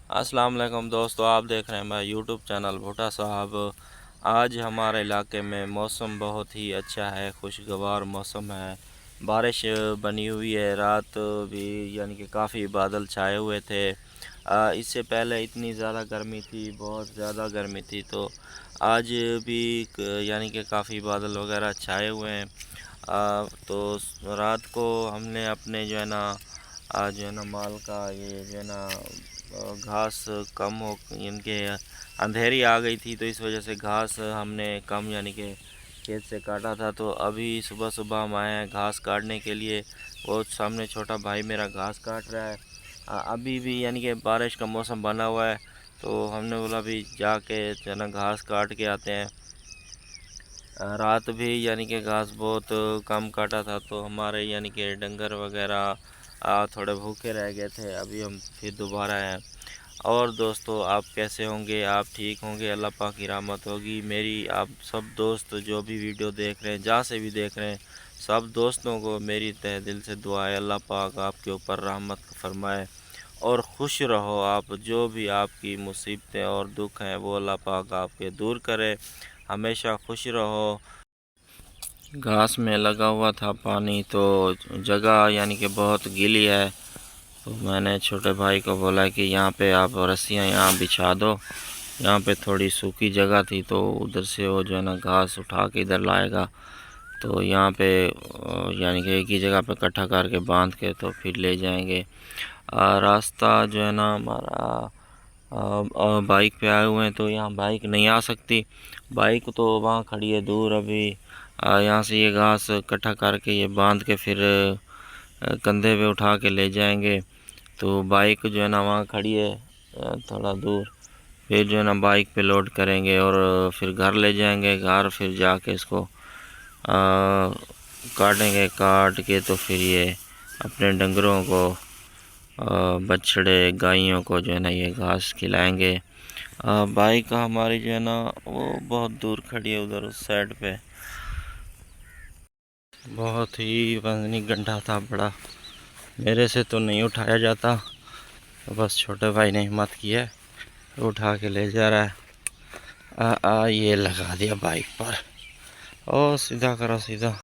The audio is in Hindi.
अस्सलाम वालेकुम दोस्तों, आप देख रहे हैं मेरा यूट्यूब चैनल भुट्टा साहब। आज हमारे इलाके में मौसम बहुत ही अच्छा है, खुशगवार मौसम है। बारिश बनी हुई है, रात भी यानी कि काफ़ी बादल छाए हुए थे। इससे पहले इतनी ज़्यादा गर्मी थी, बहुत ज़्यादा गर्मी थी, तो आज भी यानी कि काफ़ी बादल वगैरह छाए हुए हैं। तो रात को हमने अपने जो है ना आज जो है ना माल का ये जो है ना घास कम हो, इनके अंधेरी आ गई थी, तो इस वजह से घास हमने कम यानी कि खेत से काटा था। तो अभी सुबह सुबह हम आए हैं घास काटने के लिए। वो सामने छोटा भाई मेरा घास काट रहा है। अभी भी यानी कि बारिश का मौसम बना हुआ है, तो हमने बोला अभी जाके जो है ना घास काट के आते हैं। रात भी यानी कि घास बहुत कम काटा था, तो हमारे यानी कि डंगर वगैरह थोड़े भूखे रह गए थे। अभी हम फिर दोबारा आए। और दोस्तों, आप कैसे होंगे? आप ठीक होंगे? अल्लाह पाक की रहमत होगी। मेरी आप सब दोस्त जो भी वीडियो देख रहे हैं, जहाँ से भी देख रहे हैं, सब दोस्तों को मेरी तहे दिल से दुआ है, अल्लाह पाक आपके ऊपर रहमत फरमाए और खुश रहो। आप जो भी आपकी मुसीबतें और दुख हैं, वो अल्लाह पाक आपके दूर करे। हमेशा खुश रहो। घास में लगा हुआ था पानी, तो जगह यानी कि बहुत गीली है, तो मैंने छोटे भाई को बोला कि यहाँ पे आप रस्सियाँ यहाँ बिछा दो। यहाँ पे थोड़ी सूखी जगह थी, तो उधर से वो जो है ना घास उठा के इधर लाएगा, तो यहाँ पे यानी कि एक ही जगह पे इकट्ठा करके बांध के तो फिर ले जाएंगे। रास्ता जो है ना हमारा बाइक पे आए हुए हैं, तो यहाँ बाइक नहीं आ सकती। बाइक तो वहाँ खड़ी है दूर। अभी यहाँ से ये घास इकट्ठा करके ये बांध के फिर कंधे पे उठा के ले जाएंगे। तो बाइक जो है ना वहाँ खड़ी है थोड़ा दूर। फिर जो है ना बाइक पे लोड करेंगे और फिर घर ले जाएंगे। घर फिर जाके इसको काटेंगे। काट के तो फिर ये अपने डंगरों को बछड़े गायों को जो है ना ये घास खिलाएंगे। बाइक हमारी जो है ना वो बहुत दूर खड़ी है, उधर उस साइड पे। बहुत ही वजनी गड्ढा था बड़ा, मेरे से तो नहीं उठाया जाता, तो बस छोटे भाई ने हिम्मत की है, उठा के ले जा रहा है। ये लगा दिया बाइक पर। ओ सीधा करो सीधा।